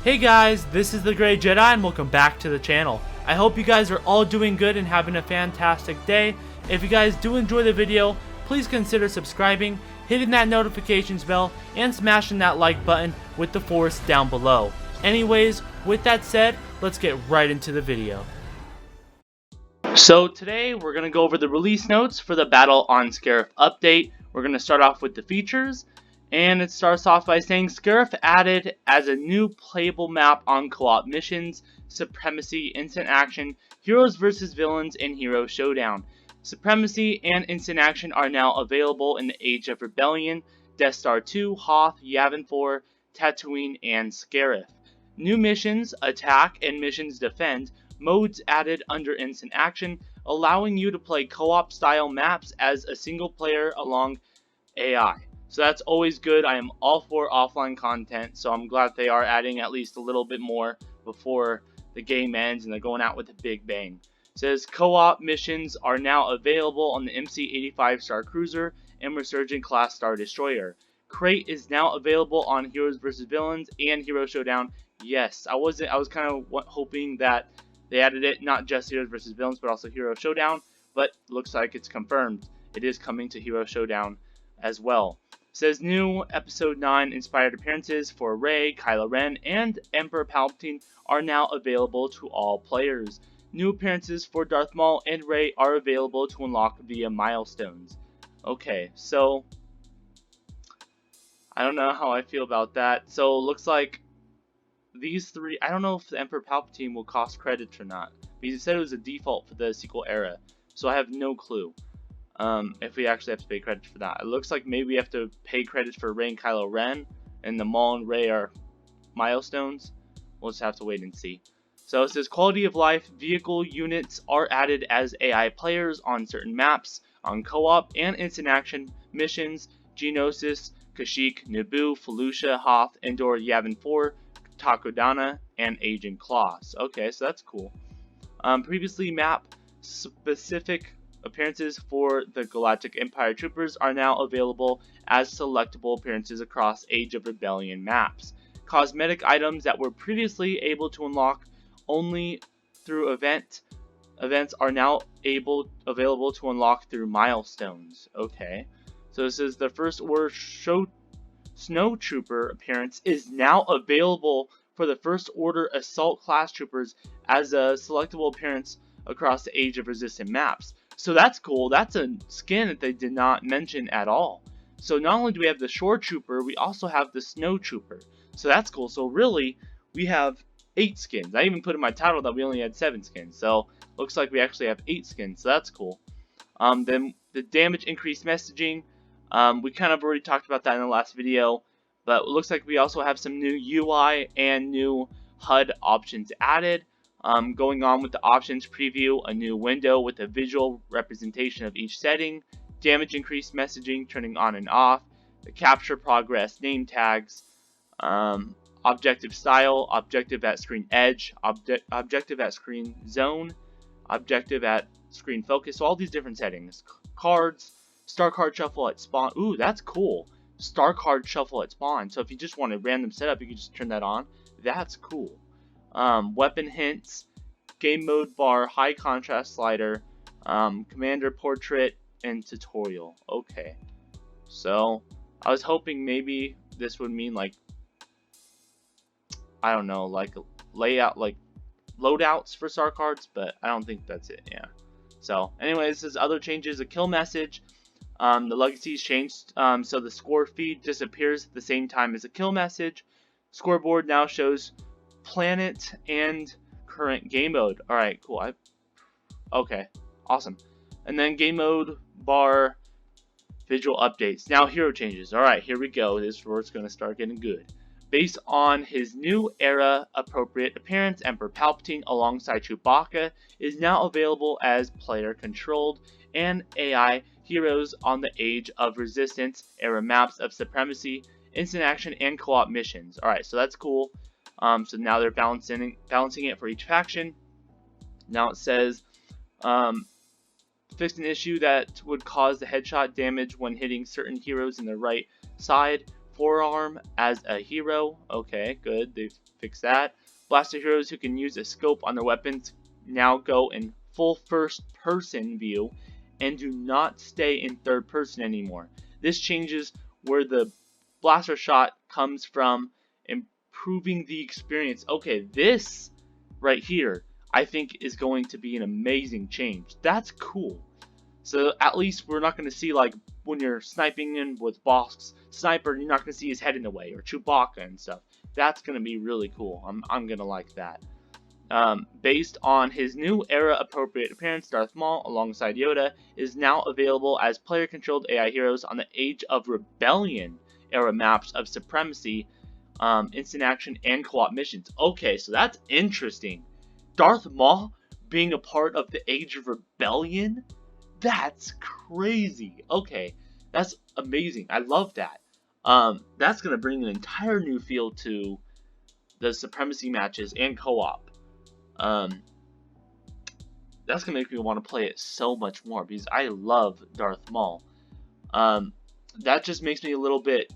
Hey guys, this is the Gray Jedi and welcome back to the channel. I hope you guys are all doing good and having a fantastic day. If you guys do enjoy the video, please consider subscribing, hitting that notifications bell, and smashing that like button with the force down below. Anyways, with that said, let's get right into the video. So today we're going to go over the release notes for the Battle on Scarif update. We're going to start off with the features. And it starts off by saying Scarif added as a new playable map on co-op missions, Supremacy, Instant Action, Heroes vs. Villains, and Hero Showdown. Supremacy and Instant Action are now available in the Age of Rebellion, Death Star 2, Hoth, Yavin 4, Tatooine, and Scarif. New missions, Attack, and Missions Defend, modes added under Instant Action, allowing you to play co-op style maps as a single player along AI. So that's always good. I am all for offline content, so I'm glad they are adding at least a little bit more before the game ends and they're going out with a big bang. It says co-op missions are now available on the MC-85 Star Cruiser and Resurgent class Star Destroyer. Crate is now available on Heroes vs. Villains and Hero Showdown. Yes, I was kind of hoping that they added it, not just Heroes vs. Villains, but also Hero Showdown, but looks like it's confirmed. It is coming to Hero Showdown as well. It says new Episode 9 inspired appearances for Rey, Kylo Ren, and Emperor Palpatine are now available to all players. New appearances for Darth Maul and Rey are available to unlock via milestones. Okay, so I don't know how I feel about that. So it looks like these three, I don't know if the Emperor Palpatine will cost credits or not, because it said it was a default for the sequel era, so I have no clue. If we actually have to pay credits for that. It looks like maybe we have to pay credits for Rey and Kylo Ren, and the Maul and Rey are milestones. We'll just have to wait and see. So it says quality of life vehicle units are added as AI players on certain maps, on co-op and instant action missions, Geonosis, Kashyyyk, Naboo, Felucia, Hoth, Endor, Yavin 4, Takodana, and Agent Kloss. Okay, so that's cool. Previously map specific appearances for the Galactic Empire Troopers are now available as selectable appearances across Age of Rebellion maps. Cosmetic items that were previously able to unlock only through events are now available to unlock through milestones. Okay, so this is the First Order Snow Trooper appearance is now available for the First Order Assault Class Troopers as a selectable appearance across the Age of Resistance maps. So that's cool. That's a skin that they did not mention at all. So not only do we have the Shore Trooper, we also have the Snow Trooper. So that's cool. So really, we have 8 skins. I even put in my title that we only had 7 skins. So looks like we actually have 8 skins. So that's cool. Then the damage increased messaging. We kind of already talked about that in the last video. But it looks like we also have some new UI and new HUD options added. Going on with the options preview, a new window with a visual representation of each setting, damage increased messaging turning on and off, the capture progress name tags, objective style, objective at screen edge, objective at screen zone, objective at screen focus, so all these different settings. Cards, star card shuffle at spawn. Ooh, that's cool. Star card shuffle at spawn. So if you just want a random setup, you can just turn that on. That's cool. Weapon hints, game mode bar, high contrast slider, commander portrait, and tutorial. Okay, so I was hoping maybe this would mean like, I don't know, like layout, like loadouts for star cards, but I don't think that's it. Yeah. So anyways, this is other changes. A kill message. The legacies changed, so the score feed disappears at the same time as a kill message. Scoreboard now shows planet and current game mode. Alright, cool. Okay, awesome. And then game mode bar visual updates. Now hero changes. Alright, here we go. This is where it's going to start getting good. Based on his new era appropriate appearance, Emperor Palpatine alongside Chewbacca is now available as player controlled and AI heroes on the Age of Resistance era maps of Supremacy, Instant Action, and co-op missions. Alright, so that's cool. So now they're balancing it for each faction. Now it says fixed an issue that would cause the headshot damage when hitting certain heroes in the right side forearm as a hero. Okay, good. They've fix that. Blaster heroes who can use a scope on their weapons now go in full first-person view and do not stay in third person anymore. This changes where the blaster shot comes from, improving the experience. Okay, this right here I think is going to be an amazing change. That's cool. So at least we're not going to see, like, when you're sniping in with boss sniper, you're not going to see his head in the way, or Chewbacca and stuff. That's going to be really cool. I'm going to like that. Based on his new era-appropriate appearance, Darth Maul, alongside Yoda, is now available as player-controlled AI heroes on the Age of Rebellion era maps of Supremacy, instant action, and co-op missions. Okay, so that's interesting. Darth Maul being a part of the Age of Rebellion? That's crazy. Okay, that's amazing. I love that. That's going to bring an entire new feel to the Supremacy matches and co-op. That's going to make me want to play it so much more because I love Darth Maul. That just makes me a little bit...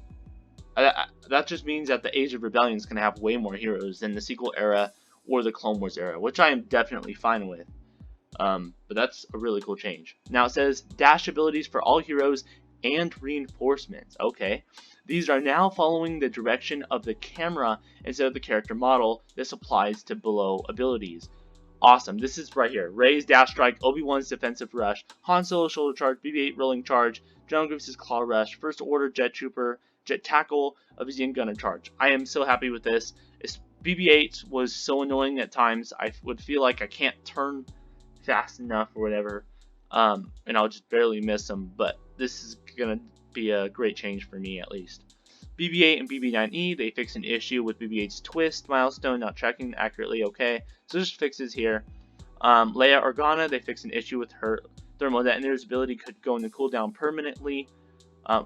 that just means that the Age of Rebellion is going to have way more heroes than the sequel era or the Clone Wars era, which I am definitely fine with. But that's a really cool change. Now it says dash abilities for all heroes and reinforcements. Okay. These are now following the direction of the camera instead of the character model. This applies to below abilities. Awesome. This is right here. Rey's dash strike, Obi-Wan's defensive rush, Han Solo's shoulder charge, BB-8 rolling charge, General Grievous' claw rush, First Order jet trooper, jet tackle, Avizian gunner charge. I am so happy with this. BB-8 was so annoying at times. I would feel like I can't turn fast enough or whatever, and I'll just barely miss them, but this is gonna be a great change for me at least. BB-8 and BB-9E, they fix an issue with BB-8's twist milestone not tracking accurately. Okay, so just fixes here. Leia Organa, they fix an issue with her thermal detonator's ability could go into cooldown permanently.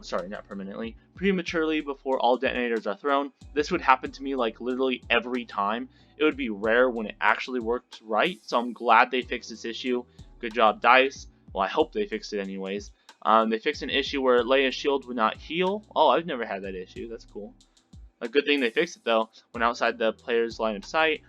Sorry, not permanently, prematurely before all detonators are thrown. This would happen to me like literally every time. It would be rare when it actually worked right, so I'm glad they fixed this issue. Good job, DICE. Well, I hope they fixed it anyways. They fixed an issue where Leia's shield would not heal. Oh, I've never had that issue. That's cool. A good thing they fixed it, though. When outside the player's line of sight,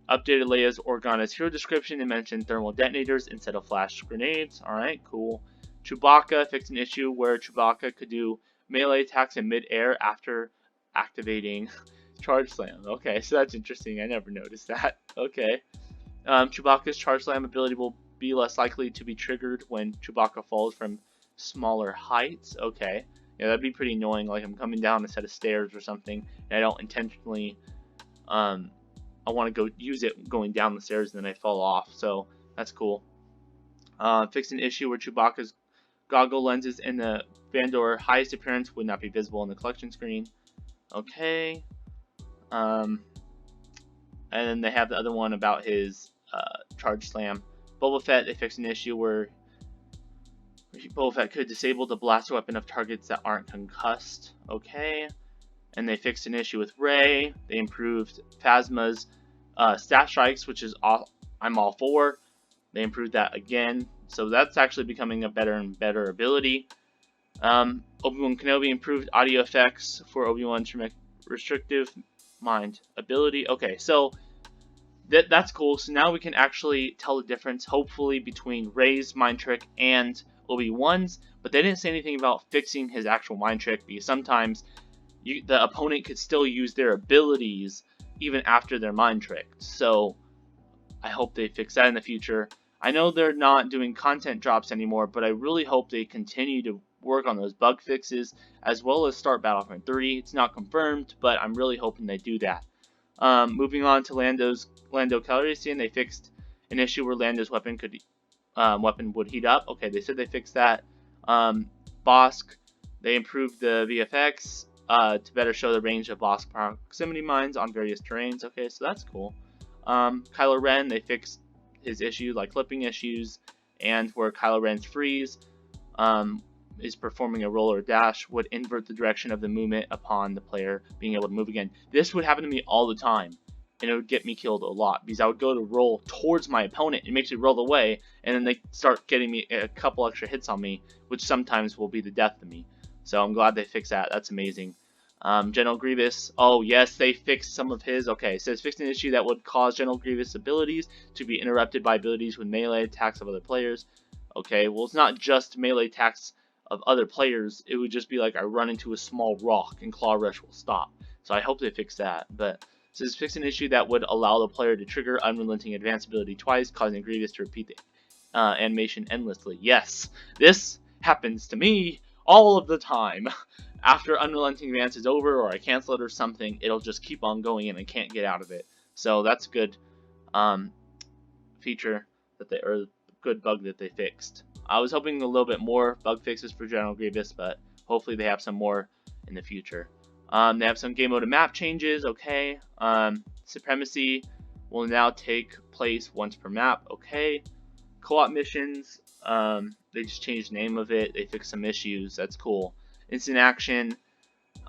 updated Leia's Organa's hero description and mentioned thermal detonators instead of flash grenades. Alright, cool. Chewbacca fixed an issue where Chewbacca could do melee attacks in mid-air after activating Charge Slam. Okay, so that's interesting. I never noticed that. Okay. Chewbacca's Charge Slam ability will be less likely to be triggered when Chewbacca falls from smaller heights. Okay. Yeah, that'd be pretty annoying. Like I'm coming down a set of stairs or something, and I don't intentionally, I want to go use it going down the stairs, and then I fall off. So that's cool. Fixed an issue where Chewbacca's goggle lenses in the Vandor highest appearance would not be visible on the collection screen. Okay. And then they have the other one about his Charge Slam. Boba Fett, they fixed an issue where Boba Fett could disable the blaster weapon of targets that aren't concussed. Okay. And they fixed an issue with Rey. They improved Phasma's stat strikes, which is I'm all for. They improved that again. So that's actually becoming a better and better ability. Obi-Wan Kenobi improved audio effects for Obi-Wan's restrictive mind ability. Okay, so that's cool. So now we can actually tell the difference, hopefully, between Rey's mind trick and Obi-Wan's. But they didn't say anything about fixing his actual mind trick, because sometimes the opponent could still use their abilities even after their mind trick. So I hope they fix that in the future. I know they're not doing content drops anymore, but I really hope they continue to work on those bug fixes, as well as start Battlefront 3. It's not confirmed, but I'm really hoping they do that. Moving on to Lando Calrissian, they fixed an issue where Lando's weapon would heat up. Okay, they said they fixed that. Bosk, they improved the VFX to better show the range of Bosk proximity mines on various terrains. Okay, so that's cool. Kylo Ren, they fixed his issue, like clipping issues, and where Kylo Ren's freeze is performing a roll or dash would invert the direction of the movement upon the player being able to move again. This would happen to me all the time, and it would get me killed a lot, because I would go to roll towards my opponent, it makes me roll away, and then they start getting me a couple extra hits on me, which sometimes will be the death of me. So I'm glad they fixed that. That's amazing. General Grievous, oh yes, they fixed some of his. Okay, it says fixed an issue that would cause General Grievous' abilities to be interrupted by abilities with melee attacks of other players. Okay, well it's not just melee attacks of other players, it would just be like I run into a small rock and Claw Rush will stop. So I hope they fix that. But it says fix an issue that would allow the player to trigger Unrelenting Advance ability twice, causing Grievous to repeat the animation endlessly. Yes, this happens to me all of the time. After Unrelenting Advance is over, or I cancel it or something, it'll just keep on going and I can't get out of it. So that's a good feature that they, or good bug that they fixed. I was hoping a little bit more bug fixes for General Grievous, but hopefully they have some more in the future. They have some game mode and map changes. Okay. Supremacy will now take place once per map. Okay. Co-op missions. They just changed the name of it. They fixed some issues. That's cool. Instant action.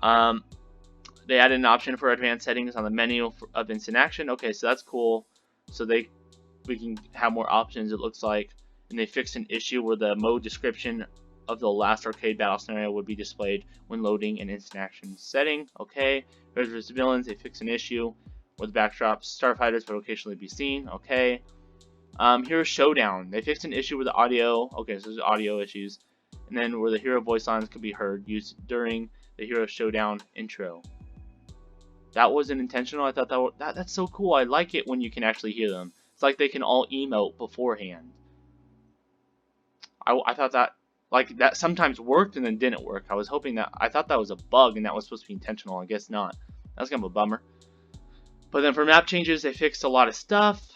They added an option for advanced settings on the menu of instant action. Okay, so that's cool. So we can have more options, it looks like. And they fixed an issue where the mode description of the last arcade battle scenario would be displayed when loading an instant action setting. Okay. Versus villains, they fixed an issue where the backdrops starfighters would occasionally be seen. Okay. Hero Showdown. They fixed an issue with the audio. Okay, so there's audio issues. And then where the hero voice lines could be heard used during the Hero Showdown intro. That wasn't intentional. I thought that's so cool. I like it when you can actually hear them. It's like they can all emote beforehand. I thought that like that sometimes worked and then didn't work. I thought that was a bug and that was supposed to be intentional. I guess not. That's kind of a bummer. But then for map changes, they fixed a lot of stuff.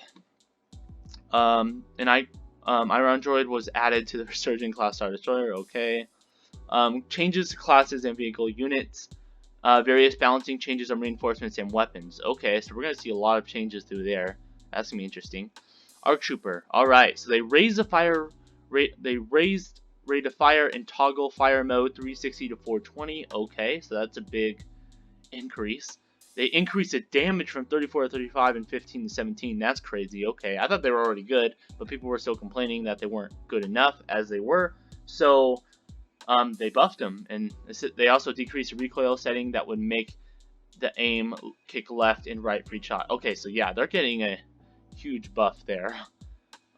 And Iron Droid was added to the Resurgent Class Star Destroyer. Okay. Changes to classes and vehicle units. Various balancing changes on reinforcements and weapons. Okay, so we're gonna see a lot of changes through there. That's gonna be interesting. Arc Trooper. All right, so they raised the fire rate. They raised rate of fire and toggle fire mode 360 to 420. Okay, so that's a big increase. They increased the damage from 34 to 35 and 15 to 17. That's crazy. Okay, I thought they were already good, but people were still complaining that they weren't good enough as they were. So they buffed them, and they also decreased the recoil setting that would make the aim kick left and right for each shot. Okay, so yeah, they're getting a huge buff there.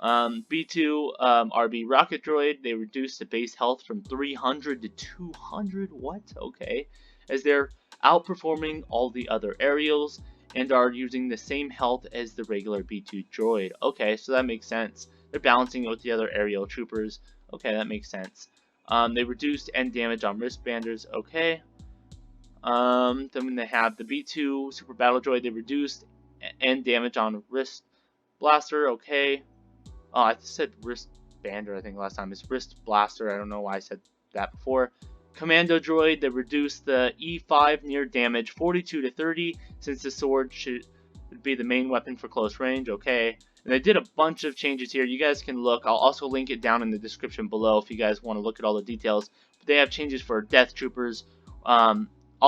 B2 RB Rocket Droid, they reduced the base health from 300 to 200. What? Okay, as they're outperforming all the other aerials and are using the same health as the regular B2 droid. Okay, so that makes sense. They're balancing it with the other aerial troopers. Okay, that makes sense. They reduced end damage on wristbanders. Okay. Then when they have the B2 Super Battle Droid, they reduced end damage on wrist blaster. Okay. Oh, I said wristbander, I think last time. It's wrist blaster. I don't know why I said that before. Commando Droid, they reduced the E5 near damage 42 to 30, since the sword should be the main weapon for close range. Okay. And they did a bunch of changes here. You guys can look. I'll also link it down in the description below if you guys want to look at all the details. But they have changes for Death Troopers, all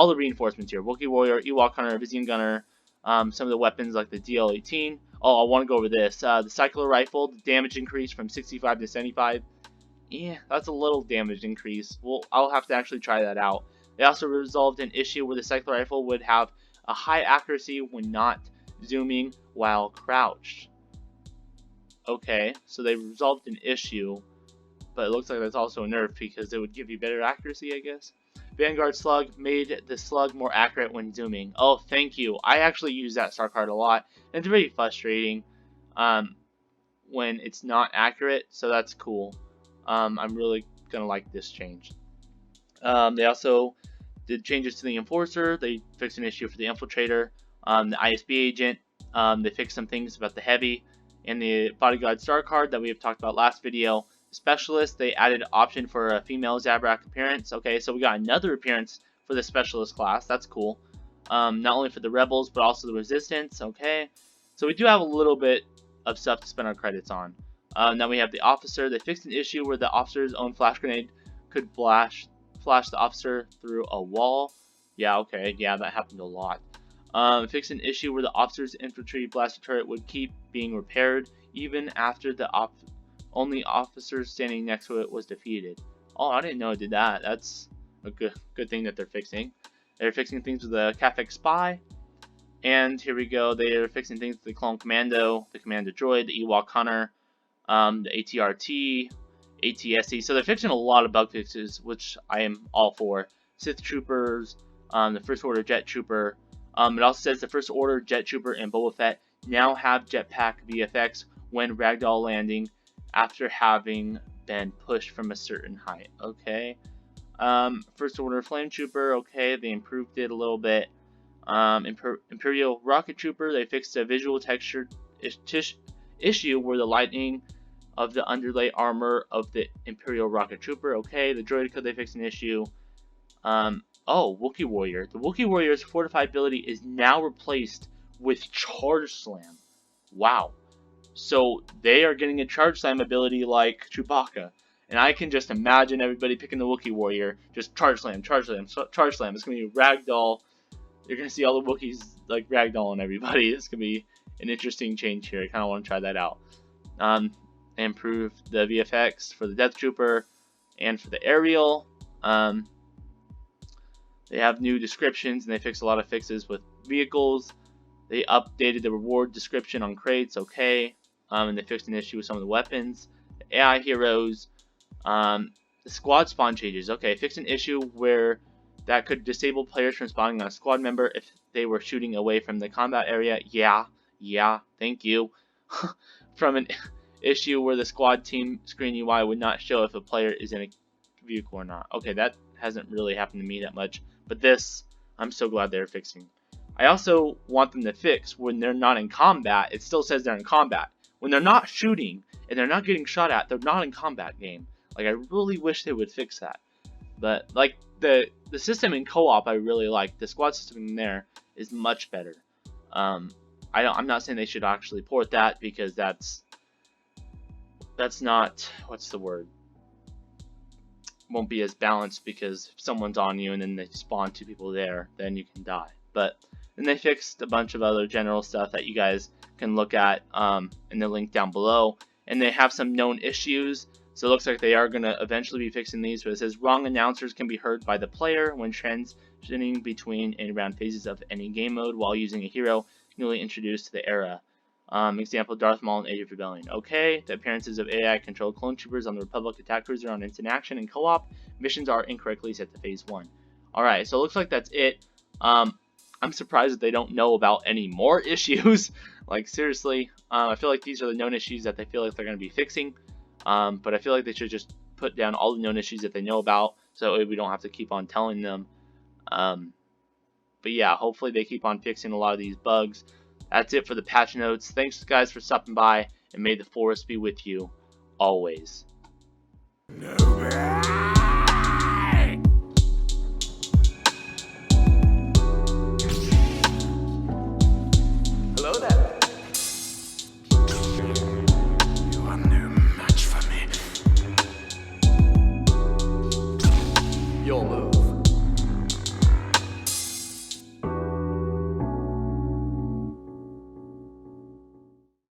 the reinforcements here. Wookiee Warrior, Ewok Hunter, Vizian Gunner, some of the weapons like the DL-18. Oh, I want to go over this. The Cycler Rifle, the damage increase from 65 to 75. Yeah, that's a little damage increase. Well, I'll have to actually try that out. They also resolved an issue where the Cycler Rifle would have a high accuracy when not zooming while crouched. Okay, so they resolved an issue, but it looks like that's also a nerf because it would give you better accuracy, I guess. Vanguard Slug made the slug more accurate when zooming. Oh, thank you. I actually use that star card a lot, and it's very frustrating when it's not accurate, so that's cool. I'm really going to like this change. They also did changes to the Enforcer. They fixed an issue for the Infiltrator, the ISB agent. They fixed some things about the Heavy and the Bodyguard star card that we have talked about last video. Specialist, they added an option for a female Zabrak appearance. Okay, so we got another appearance for the Specialist class. That's cool. Not only for the Rebels, but also the Resistance. Okay, so we do have a little bit of stuff to spend our credits on. Now we have the Officer. They fixed an issue where the officer's own flash grenade could flash the officer through a wall. Yeah, okay, yeah, that happened a lot. Fixed an issue where the officer's infantry blaster turret would keep being repaired even after the only officer standing next to it was defeated. Oh, I didn't know it did that. That's a good thing that they're fixing. They're fixing things with the Catholic Spy. And here we go, they are fixing things with the Clone Commando, the Commander Droid, the Ewok Hunter, the ATRT, ATSC. So they're fixing a lot of bug fixes, which I am all for. Sith Troopers, the First Order Jet Trooper. It also says the First Order Jet Trooper and Boba Fett now have jetpack VFX when ragdoll landing after having been pushed from a certain height. Okay. First Order Flame Trooper. Okay, they improved it a little bit. Imperial Rocket Trooper, they fixed a visual texture issue where the lighting of the underlay armor of the Imperial Rocket Trooper. Okay, the Droideka, they fixed an issue. Wookiee Warrior. The Wookiee Warrior's fortified ability is now replaced with Charge Slam. Wow. So they are getting a Charge Slam ability like Chewbacca. And I can just imagine everybody picking the Wookiee Warrior. Just Charge Slam, Charge Slam, Charge Slam. It's going to be ragdoll. You're going to see all the Wookiees like ragdolling everybody. It's going to be an interesting change here. I kind of want to try that out. Improve the VFX for the Death Trooper and for the Aerial. They have new descriptions and they fixed a lot of fixes with vehicles. They updated the reward description on crates. Okay. And they fixed an issue with some of the weapons. The AI heroes. The squad spawn changes. Okay, fixed an issue where that could disable players from spawning on a squad member if they were shooting away from the combat area. Yeah, thank you. From an issue where the squad team screen UI would not show if a player is in a vehicle or not. Okay, that hasn't really happened to me that much, but this, I'm so glad they're fixing. I also want them to fix when they're not in combat, it still says they're in combat. When they're not shooting and they're not getting shot at, they're not in combat game. Like, I really wish they would fix that. But, like, the system in co-op I really like. The squad system in there is much better. I'm not saying they should actually port that because that's not, what's the word? Won't be as balanced because if someone's on you and then they spawn two people there, then you can die. But then they fixed a bunch of other general stuff that you guys can look at in the link down below. And they have some known issues. So it looks like they are going to eventually be fixing these, but it says wrong announcers can be heard by the player when transitioning between and around phases of any game mode while using a hero newly introduced to the era. Example, Darth Maul in Age of Rebellion. Okay, the appearances of AI-controlled clone troopers on the Republic attack cruiser on instant action and co-op missions are incorrectly set to phase 1. Alright, so it looks like that's it. I'm surprised that they don't know about any more issues. Like, seriously, I feel like these are the known issues that they feel like they're going to be fixing. But I feel like they should just put down all the known issues that they know about, so we don't have to keep on telling them. But yeah, hopefully they keep on fixing a lot of these bugs. That's it for the patch notes. Thanks guys for stopping by, and may the force be with you always. No